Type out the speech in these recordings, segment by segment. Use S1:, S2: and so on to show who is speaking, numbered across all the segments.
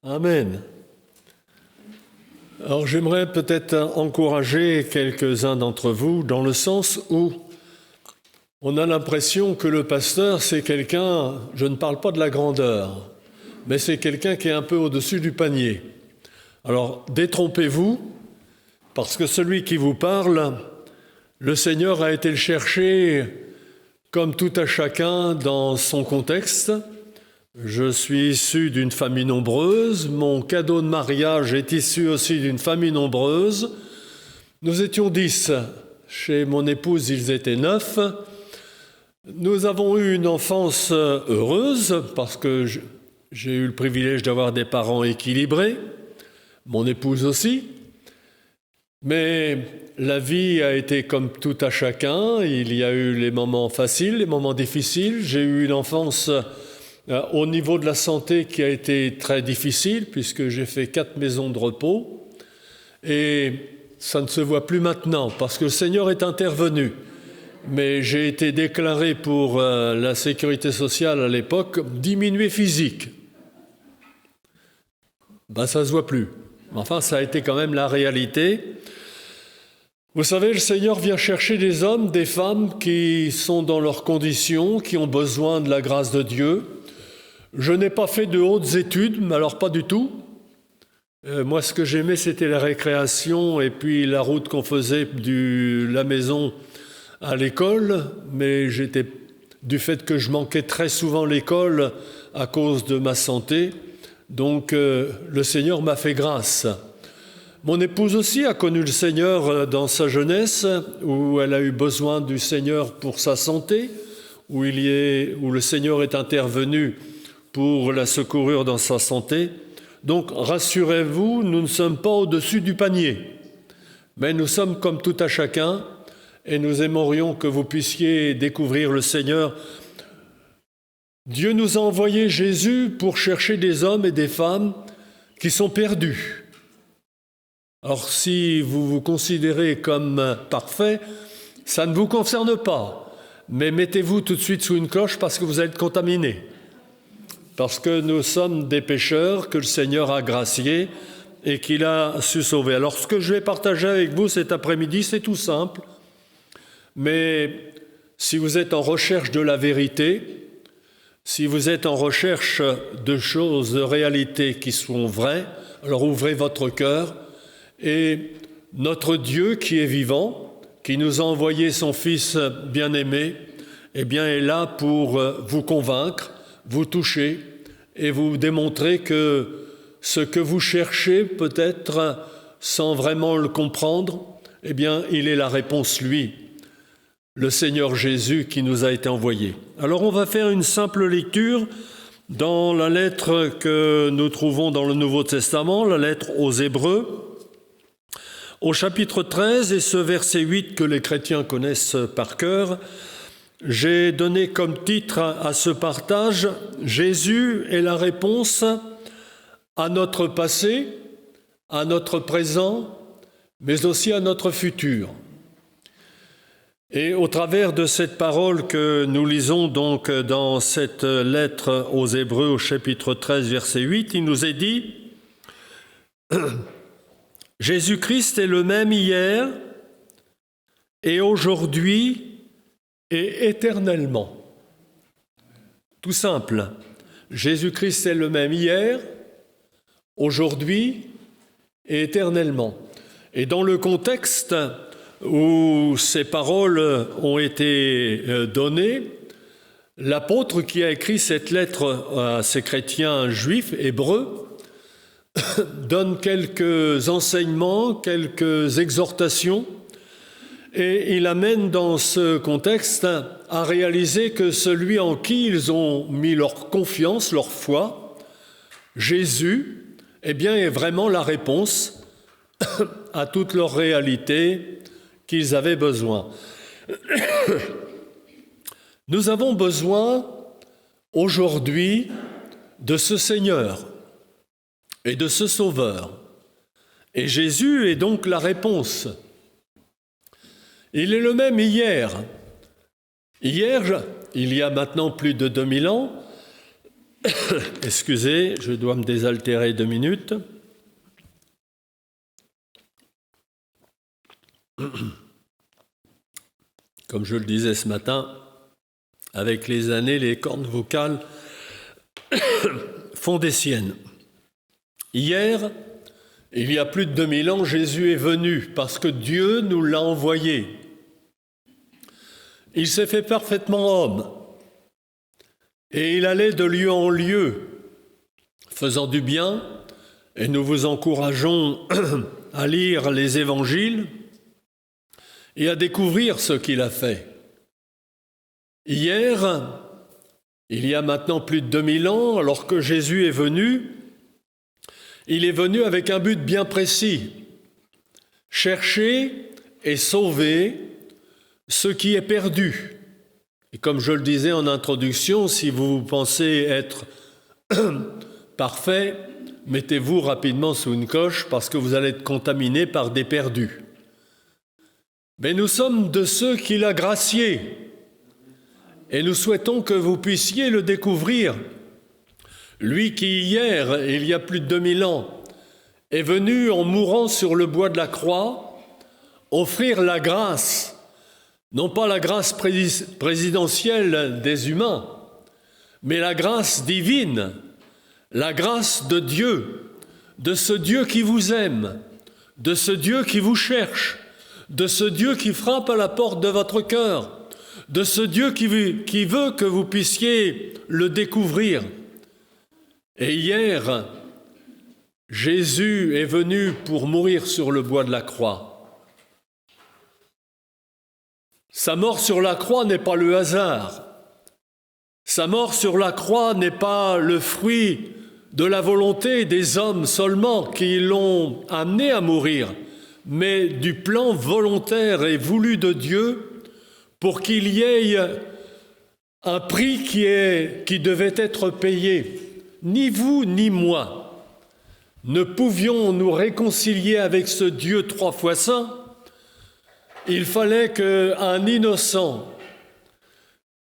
S1: Amen. Alors j'aimerais peut-être encourager quelques-uns d'entre vous dans le sens où on a l'impression que le pasteur, c'est quelqu'un, je ne parle pas de la grandeur, mais c'est quelqu'un qui est un peu au-dessus du panier. Alors détrompez-vous, parce que celui qui vous parle, le Seigneur a été le chercher comme tout à chacun dans son contexte. Je suis issu d'une famille nombreuse, mon cadeau de mariage est issu aussi d'une famille nombreuse. Nous étions 10, chez mon épouse ils étaient 9. Nous avons eu une enfance heureuse parce que j'ai eu le privilège d'avoir des parents équilibrés, mon épouse aussi. Mais la vie a été comme tout à chacun, il y a eu les moments faciles, les moments difficiles. J'ai eu une enfance au niveau de la santé qui a été très difficile puisque j'ai fait 4 maisons de repos et ça ne se voit plus maintenant parce que le Seigneur est intervenu. Mais j'ai été déclaré pour la sécurité sociale à l'époque diminué physique. Ça ne se voit plus. Enfin, ça a été quand même la réalité. Vous savez, le Seigneur vient chercher des hommes, des femmes qui sont dans leurs conditions, qui ont besoin de la grâce de Dieu. Je n'ai pas fait de hautes études, mais alors pas du tout. Moi, ce que j'aimais, c'était la récréation et puis la route qu'on faisait de la maison à l'école, mais du fait que je manquais très souvent l'école à cause de ma santé, donc le Seigneur m'a fait grâce. Mon épouse aussi a connu le Seigneur dans sa jeunesse, où elle a eu besoin du Seigneur pour sa santé, où le Seigneur est intervenu pour la secourir dans sa santé. Donc, rassurez-vous, nous ne sommes pas au-dessus du panier, mais nous sommes comme tout à chacun, et nous aimerions que vous puissiez découvrir le Seigneur. Dieu nous a envoyé Jésus pour chercher des hommes et des femmes qui sont perdus. Alors, si vous vous considérez comme parfait, ça ne vous concerne pas, mais mettez-vous tout de suite sous une cloche parce que vous allez être contaminé. Parce que nous sommes des pécheurs que le Seigneur a graciés et qu'il a su sauver. Alors, ce que je vais partager avec vous cet après-midi, c'est tout simple. Mais si vous êtes en recherche de la vérité, si vous êtes en recherche de choses, de réalités qui sont vraies, alors ouvrez votre cœur et notre Dieu qui est vivant, qui nous a envoyé son Fils bien-aimé, eh bien est là pour vous convaincre, vous toucher et vous démontrer que ce que vous cherchez peut-être sans vraiment le comprendre, eh bien il est la réponse, lui, le Seigneur Jésus qui nous a été envoyé. Alors on va faire une simple lecture dans la lettre que nous trouvons dans le Nouveau Testament, la lettre aux Hébreux, au chapitre 13 et ce verset 8 que les chrétiens connaissent par cœur. J'ai donné comme titre à ce partage « Jésus est la réponse à notre passé, à notre présent, mais aussi à notre futur ». Et au travers de cette parole que nous lisons donc dans cette lettre aux Hébreux au chapitre 13, verset 8, il nous est dit « Jésus-Christ est le même hier et aujourd'hui et éternellement. » Tout simple. Jésus-Christ est le même hier, aujourd'hui et éternellement. Et dans le contexte où ces paroles ont été données, l'apôtre qui a écrit cette lettre à ces chrétiens juifs, hébreux, donne quelques enseignements, quelques exhortations, et il amène dans ce contexte à réaliser que celui en qui ils ont mis leur confiance, leur foi, Jésus, eh bien, est vraiment la réponse à toute leur réalité qu'ils avaient besoin. Nous avons besoin aujourd'hui de ce Seigneur et de ce Sauveur. Et Jésus est donc la réponse. Il est le même hier. Hier, il y a maintenant plus de 2000 ans, Excusez, je dois me désaltérer 2 minutes. Comme je le disais ce matin, avec les années, les cordes vocales font des siennes. Hier, il y a plus de 2000 ans, Jésus est venu parce que Dieu nous l'a envoyé. Il s'est fait parfaitement homme et il allait de lieu en lieu, faisant du bien, et nous vous encourageons à lire les évangiles et à découvrir ce qu'il a fait. Hier, il y a maintenant plus de 2000 ans, alors que Jésus est venu, il est venu avec un but bien précis, chercher et sauver ce qui est perdu. Et comme je le disais en introduction, si vous pensez être parfait, mettez-vous rapidement sous une coche parce que vous allez être contaminé par des perdus. Mais nous sommes de ceux qu'il a graciés et nous souhaitons que vous puissiez le découvrir. Lui qui hier, il y a plus de 2000 ans, est venu en mourant sur le bois de la croix, offrir la grâce, non pas la grâce présidentielle des humains, mais la grâce divine, la grâce de Dieu, de ce Dieu qui vous aime, de ce Dieu qui vous cherche, de ce Dieu qui frappe à la porte de votre cœur, de ce Dieu qui veut que vous puissiez le découvrir. Et hier, Jésus est venu pour mourir sur le bois de la croix. Sa mort sur la croix n'est pas le hasard. Sa mort sur la croix n'est pas le fruit de la volonté des hommes seulement qui l'ont amené à mourir, mais du plan volontaire et voulu de Dieu pour qu'il y ait un prix qui devait être payé. Ni vous ni moi ne pouvions nous réconcilier avec ce Dieu 3 fois saint. Il fallait qu'un innocent,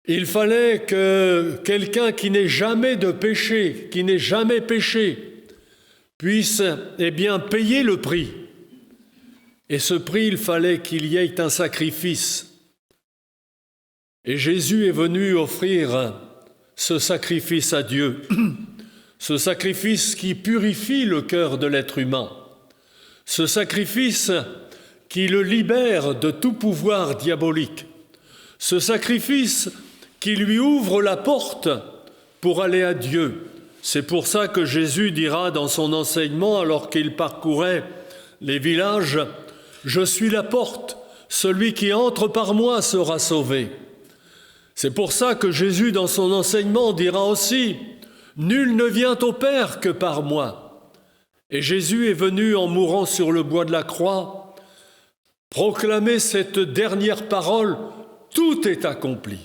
S1: il fallait que quelqu'un qui n'ait jamais de péché, qui n'ait jamais péché, puisse payer le prix. Et ce prix, il fallait qu'il y ait un sacrifice. Et Jésus est venu offrir ce sacrifice à Dieu. Ce sacrifice qui purifie le cœur de l'être humain, ce sacrifice qui le libère de tout pouvoir diabolique, ce sacrifice qui lui ouvre la porte pour aller à Dieu. C'est pour ça que Jésus dira dans son enseignement, alors qu'il parcourait les villages, « Je suis la porte, celui qui entre par moi sera sauvé ». C'est pour ça que Jésus, dans son enseignement, dira aussi « Nul ne vient au Père que par moi ». Et Jésus est venu en mourant sur le bois de la croix proclamer cette dernière parole, tout est accompli.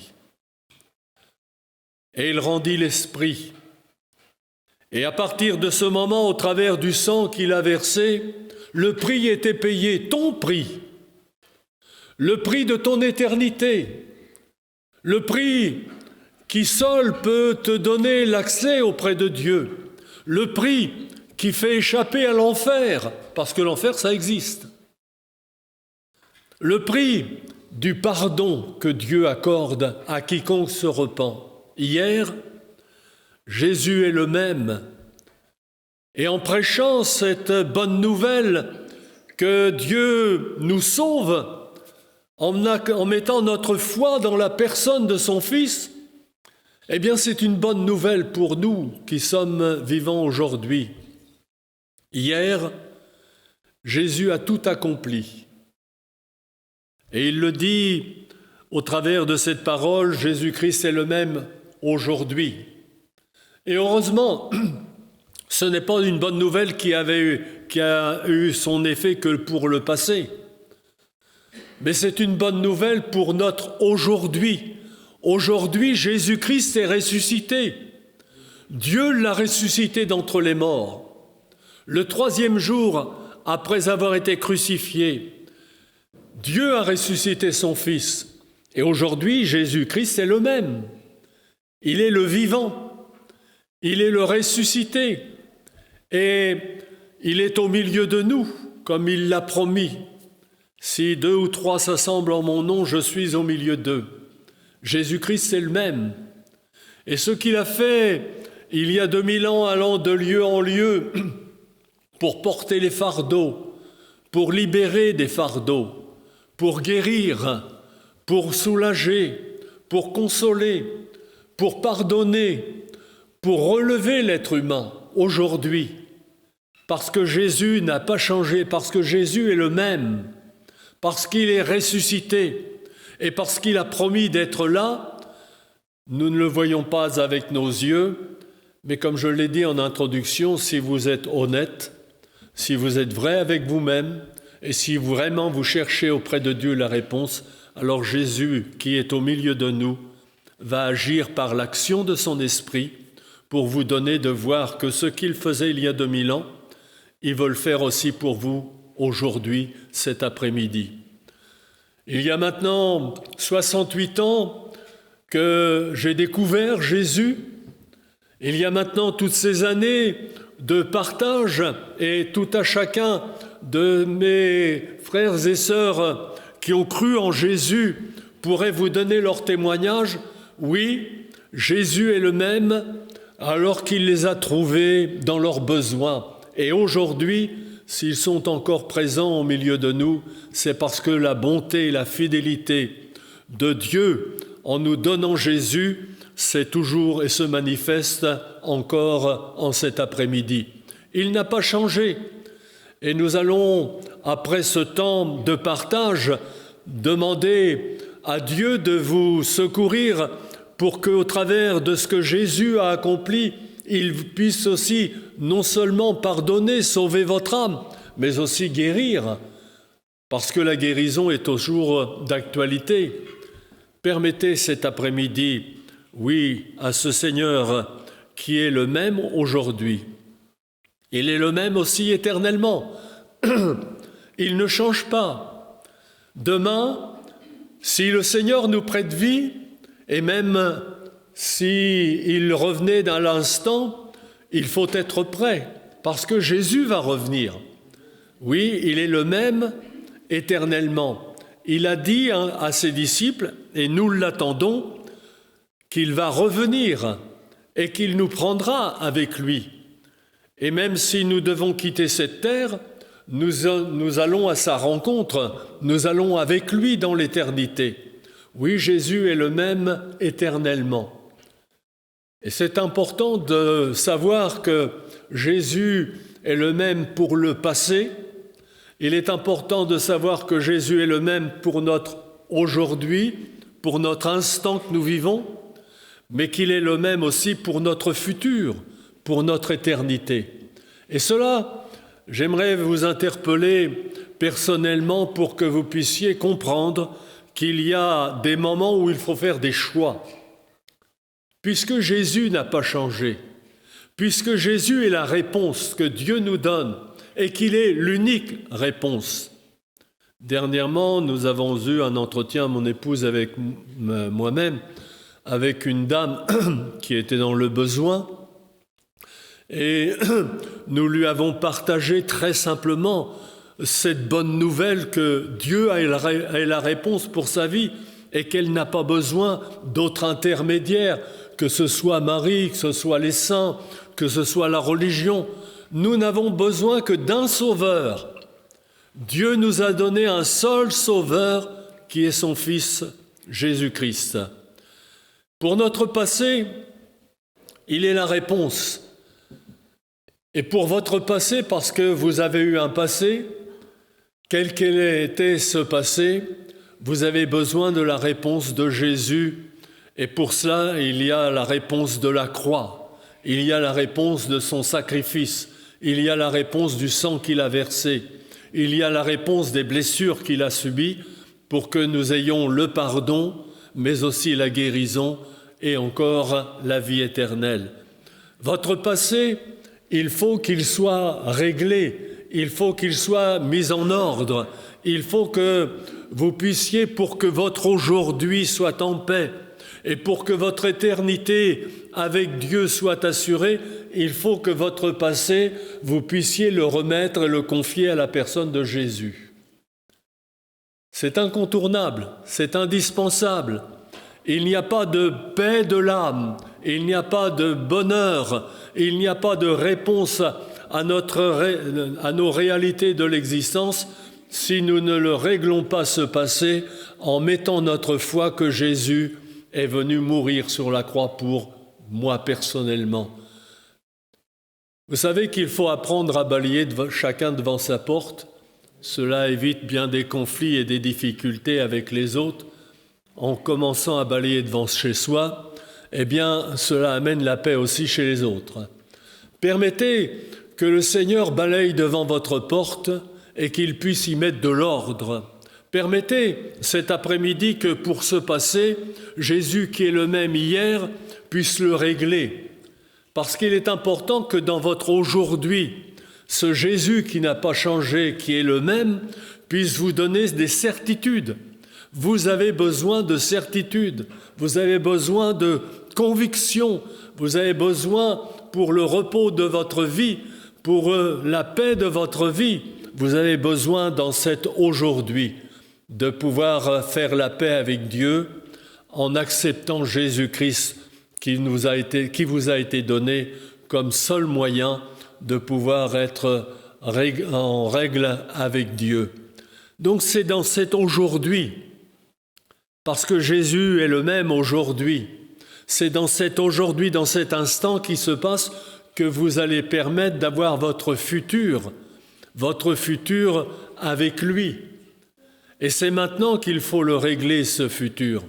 S1: Et il rendit l'esprit. Et à partir de ce moment, au travers du sang qu'il a versé, le prix était payé, ton prix, le prix de ton éternité, le prix qui seul peut te donner l'accès auprès de Dieu, le prix qui fait échapper à l'enfer, parce que l'enfer, ça existe. Le prix du pardon que Dieu accorde à quiconque se repent. Hier, Jésus est le même. Et en prêchant cette bonne nouvelle que Dieu nous sauve, en mettant notre foi dans la personne de son Fils, eh bien c'est une bonne nouvelle pour nous qui sommes vivants aujourd'hui. Hier, Jésus a tout accompli. Et il le dit au travers de cette parole, Jésus-Christ est le même aujourd'hui. Et heureusement, ce n'est pas une bonne nouvelle qui a eu son effet que pour le passé. Mais c'est une bonne nouvelle pour notre aujourd'hui. Aujourd'hui, Jésus-Christ est ressuscité. Dieu l'a ressuscité d'entre les morts. Le 3e jour, après avoir été crucifié, Dieu a ressuscité son Fils. Et aujourd'hui, Jésus-Christ est le même. Il est le vivant. Il est le ressuscité et il est au milieu de nous, comme il l'a promis. Si 2 ou 3 s'assemblent en mon nom, je suis au milieu d'eux. Jésus-Christ, c'est le même. Et ce qu'il a fait il y a 2000 ans, allant de lieu en lieu pour porter les fardeaux, pour libérer des fardeaux, pour guérir, pour soulager, pour consoler, pour pardonner, pour relever l'être humain aujourd'hui, parce que Jésus n'a pas changé, parce que Jésus est le même, parce qu'il est ressuscité et parce qu'il a promis d'être là. Nous ne le voyons pas avec nos yeux, mais comme je l'ai dit en introduction, si vous êtes honnête, si vous êtes vrai avec vous-même, et si vraiment vous cherchez auprès de Dieu la réponse, alors Jésus, qui est au milieu de nous, va agir par l'action de son esprit pour vous donner de voir que ce qu'il faisait il y a 2000 ans, il veut le faire aussi pour vous aujourd'hui, cet après-midi. Il y a maintenant 68 ans que j'ai découvert Jésus. Il y a maintenant toutes ces années de partage et tout à chacun de mes frères et sœurs qui ont cru en Jésus pourraient vous donner leur témoignage. Oui, Jésus est le même alors qu'il les a trouvés dans leurs besoins. Et aujourd'hui, s'ils sont encore présents au milieu de nous, c'est parce que la bonté et la fidélité de Dieu en nous donnant Jésus, c'est toujours et se manifeste encore en cet après-midi. Il n'a pas changé. Et nous allons, après ce temps de partage, demander à Dieu de vous secourir pour qu'au travers de ce que Jésus a accompli, il puisse aussi non seulement pardonner, sauver votre âme, mais aussi guérir, parce que la guérison est toujours d'actualité. Permettez cet après-midi, oui, à ce Seigneur qui est le même aujourd'hui. Il est le même aussi éternellement. Il ne change pas. Demain, si le Seigneur nous prête vie, et même s'il revenait dans l'instant, il faut être prêt, parce que Jésus va revenir. Oui, il est le même éternellement. Il a dit à ses disciples, et nous l'attendons, qu'il va revenir et qu'il nous prendra avec lui. Et même si nous devons quitter cette terre, nous allons à sa rencontre, nous allons avec lui dans l'éternité. Oui, Jésus est le même éternellement. Et c'est important de savoir que Jésus est le même pour le passé. Il est important de savoir que Jésus est le même pour notre aujourd'hui, pour notre instant que nous vivons, mais qu'il est le même aussi pour notre futur, pour notre éternité. Et cela, j'aimerais vous interpeller personnellement pour que vous puissiez comprendre qu'il y a des moments où il faut faire des choix. Puisque Jésus n'a pas changé, puisque Jésus est la réponse que Dieu nous donne et qu'il est l'unique réponse. Dernièrement, nous avons eu un entretien, mon épouse avec moi-même, avec une dame qui était dans le besoin. Et nous lui avons partagé très simplement cette bonne nouvelle que Dieu a la réponse pour sa vie et qu'elle n'a pas besoin d'autres intermédiaires, que ce soit Marie, que ce soit les saints, que ce soit la religion. Nous n'avons besoin que d'un sauveur. Dieu nous a donné un seul sauveur qui est son Fils Jésus-Christ. Pour notre passé, il est la réponse. Et pour votre passé, parce que vous avez eu un passé, quel qu'ait été ce passé, vous avez besoin de la réponse de Jésus. Et pour cela, il y a la réponse de la croix. Il y a la réponse de son sacrifice. Il y a la réponse du sang qu'il a versé. Il y a la réponse des blessures qu'il a subies pour que nous ayons le pardon, mais aussi la guérison et encore la vie éternelle. Votre passé, il faut qu'il soit réglé, il faut qu'il soit mis en ordre, il faut que vous puissiez, pour que votre aujourd'hui soit en paix, Et pour que votre éternité avec Dieu soit assurée, il faut que votre passé, vous puissiez le remettre et le confier à la personne de Jésus. C'est incontournable, c'est indispensable. Il n'y a pas de paix de l'âme, il n'y a pas de bonheur, il n'y a pas de réponse à nos réalités de l'existence si nous ne le réglons pas ce passé en mettant notre foi que Jésus est venu mourir sur la croix pour moi personnellement. Vous savez qu'il faut apprendre à balayer chacun devant sa porte. Cela évite bien des conflits et des difficultés avec les autres. En commençant à balayer devant chez soi, eh bien, cela amène la paix aussi chez les autres. Permettez que le Seigneur balaye devant votre porte et qu'il puisse y mettre de l'ordre. Permettez cet après-midi que pour ce passé, Jésus qui est le même hier puisse le régler. Parce qu'il est important que dans votre aujourd'hui, ce Jésus qui n'a pas changé, qui est le même, puisse vous donner des certitudes. Vous avez besoin de certitudes, vous avez besoin de conviction, vous avez besoin pour le repos de votre vie, pour la paix de votre vie, vous avez besoin dans cet aujourd'hui de pouvoir faire la paix avec Dieu en acceptant Jésus-Christ qui vous a été donné comme seul moyen de pouvoir être en règle avec Dieu. Donc c'est dans cet aujourd'hui, parce que Jésus est le même aujourd'hui, c'est dans cet aujourd'hui, dans cet instant qui se passe que vous allez permettre d'avoir votre futur avec lui. Et c'est maintenant qu'il faut le régler, ce futur.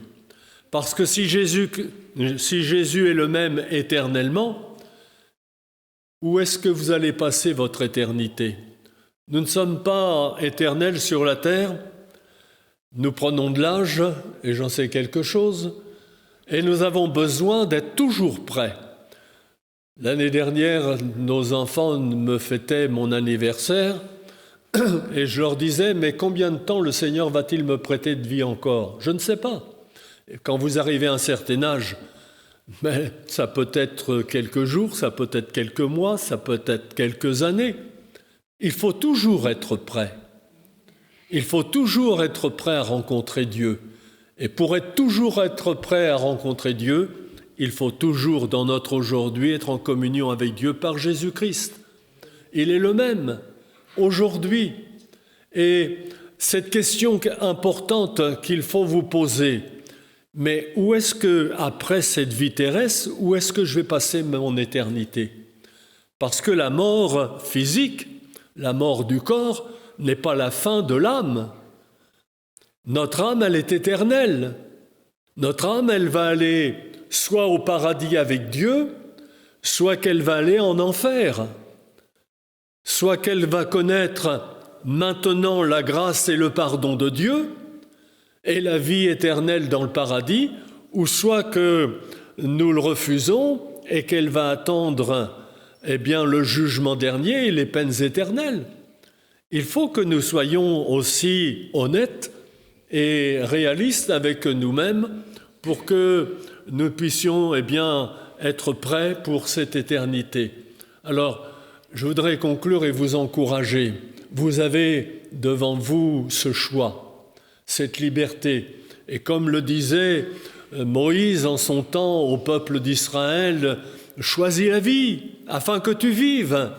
S1: Parce que si Jésus est le même éternellement, où est-ce que vous allez passer votre éternité? Nous ne sommes pas éternels sur la terre, nous prenons de l'âge, et j'en sais quelque chose, et nous avons besoin d'être toujours prêts. L'année dernière, nos enfants me fêtaient mon anniversaire, et je leur disais, mais combien de temps le Seigneur va-t-il me prêter de vie encore? Je ne sais pas. Et quand vous arrivez à un certain âge, mais ça peut être quelques jours, ça peut être quelques mois, ça peut être quelques années. Il faut toujours être prêt. Il faut toujours être prêt à rencontrer Dieu. Et pour toujours être prêt à rencontrer Dieu, il faut toujours, dans notre aujourd'hui, être en communion avec Dieu par Jésus-Christ. Il est le même aujourd'hui. Et cette question importante qu'il faut vous poser, mais où est-ce que, après cette vie terrestre, où est-ce que je vais passer mon éternité? Parce que la mort physique, la mort du corps, n'est pas la fin de l'âme. Notre âme, elle est éternelle. Notre âme, elle va aller soit au paradis avec Dieu, soit qu'elle va aller en enfer, soit qu'elle va connaître maintenant la grâce et le pardon de Dieu et la vie éternelle dans le paradis, ou soit que nous le refusons et qu'elle va attendre le jugement dernier et les peines éternelles. Il faut que nous soyons aussi honnêtes et réalistes avec nous-mêmes pour que nous puissions être prêts pour cette éternité. Alors, je voudrais conclure et vous encourager. Vous avez devant vous ce choix, cette liberté. Et comme le disait Moïse en son temps au peuple d'Israël, « Choisis la vie afin que tu vives ».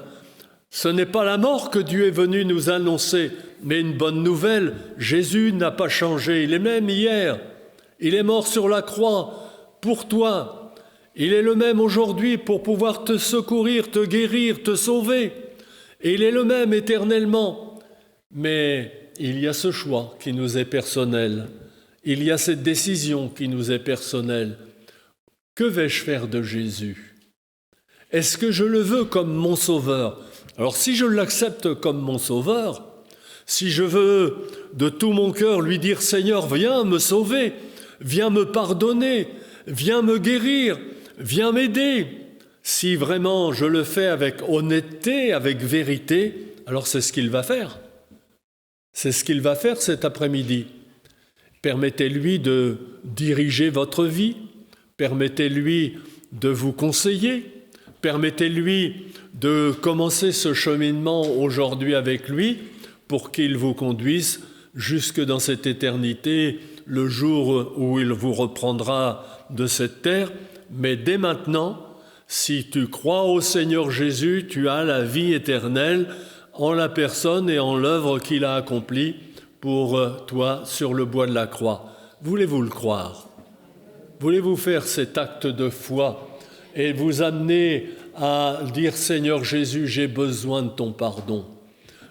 S1: Ce n'est pas la mort que Dieu est venu nous annoncer, mais une bonne nouvelle. Jésus n'a pas changé, il est même hier. Il est mort sur la croix pour toi. Il est le même aujourd'hui pour pouvoir te secourir, te guérir, te sauver. Et il est le même éternellement. Mais il y a ce choix qui nous est personnel. Il y a cette décision qui nous est personnelle. Que vais-je faire de Jésus? Est-ce que je le veux comme mon sauveur? Alors si je l'accepte comme mon sauveur, si je veux de tout mon cœur lui dire « Seigneur, viens me sauver, viens me pardonner, viens me guérir, viens m'aider », si vraiment je le fais avec honnêteté, avec vérité, alors c'est ce qu'il va faire. C'est ce qu'il va faire cet après-midi. Permettez-lui de diriger votre vie, Permettez-lui de vous conseiller. Permettez-lui de commencer ce cheminement aujourd'hui avec lui pour qu'il vous conduise jusque dans cette éternité, le jour où il vous reprendra de cette terre. Mais dès maintenant, si tu crois au Seigneur Jésus, tu as la vie éternelle en la personne et en l'œuvre qu'il a accomplie pour toi sur le bois de la croix. Voulez-vous le croire? Voulez-vous faire cet acte de foi et vous amener à dire « Seigneur Jésus, j'ai besoin de ton pardon,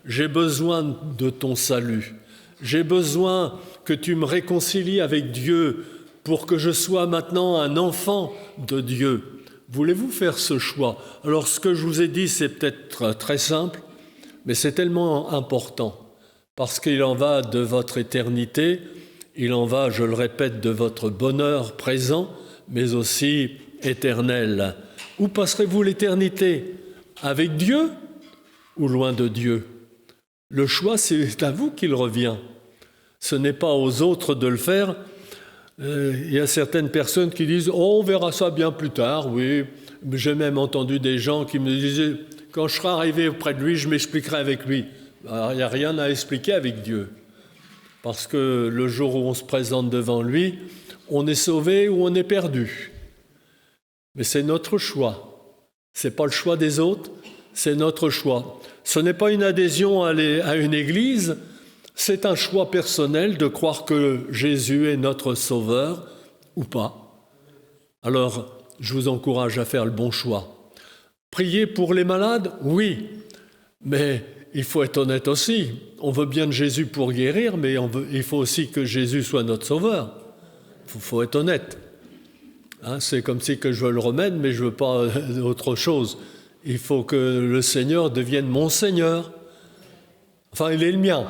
S1: j'ai besoin de ton salut, j'ai besoin que tu me réconcilies avec Dieu pour que je sois maintenant un enfant de Dieu ». Voulez-vous faire ce choix? Alors ce que je vous ai dit, c'est peut-être très simple, mais c'est tellement important parce qu'il en va de votre éternité, il en va, je le répète, de votre bonheur présent, mais aussi éternel. Où passerez-vous l'éternité? Avec Dieu ou loin de Dieu? Le choix, c'est à vous qu'il revient. Ce n'est pas aux autres de le faire. Il y a certaines personnes qui disent « Oh, on verra ça bien plus tard, oui ». J'ai même entendu des gens qui me disaient « Quand je serai arrivé auprès de lui, je m'expliquerai avec lui ». Alors, il n'y a rien à expliquer avec Dieu. Parce que le jour où on se présente devant lui, on est sauvé ou on est perdu. Mais c'est notre choix. Ce n'est pas le choix des autres, c'est notre choix. Ce n'est pas une adhésion à une église, c'est un choix personnel de croire que Jésus est notre sauveur ou pas. Alors, je vous encourage à faire le bon choix. Prier pour les malades, oui, mais il faut être honnête aussi. On veut bien de Jésus pour guérir, mais il faut aussi que Jésus soit notre sauveur. Il faut être honnête. C'est comme si que je veux le remède, mais je ne veux pas autre chose. Il faut que le Seigneur devienne mon Seigneur. Enfin, il est le mien,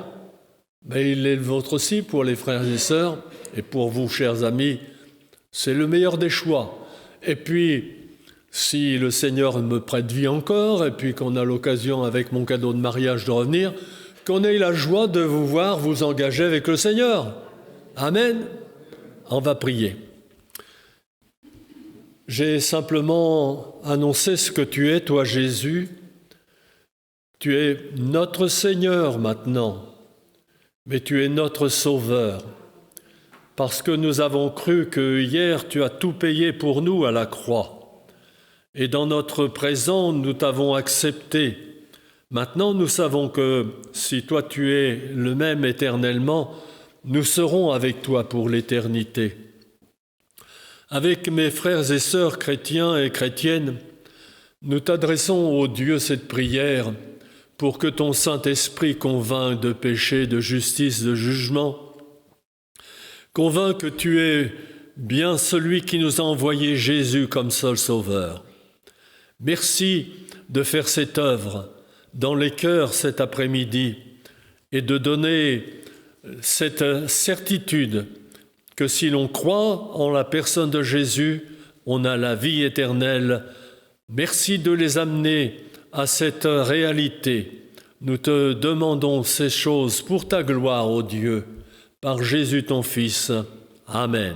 S1: mais il est le vôtre aussi pour les frères et sœurs, et pour vous, chers amis. C'est le meilleur des choix. Et puis, si le Seigneur me prête vie encore, et puis qu'on a l'occasion avec mon cadeau de mariage de revenir, qu'on ait la joie de vous voir vous engager avec le Seigneur. Amen. On va prier. J'ai simplement annoncé ce que tu es, toi Jésus. Tu es notre Seigneur maintenant, mais tu es notre Sauveur. Parce que nous avons cru que hier tu as tout payé pour nous à la croix. Et dans notre présent, nous t'avons accepté. Maintenant, nous savons que si toi tu es le même éternellement, nous serons avec toi pour l'éternité. Avec mes frères et sœurs chrétiens et chrétiennes, nous t'adressons au Dieu cette prière pour que ton Saint-Esprit convainque de péché, de justice, de jugement. Convainc que tu es bien celui qui nous a envoyé Jésus comme seul Sauveur. Merci de faire cette œuvre dans les cœurs cet après-midi et de donner cette certitude que si l'on croit en la personne de Jésus, on a la vie éternelle. Merci de les amener à cette réalité. Nous te demandons ces choses pour ta gloire, ô Dieu, par Jésus ton Fils. Amen.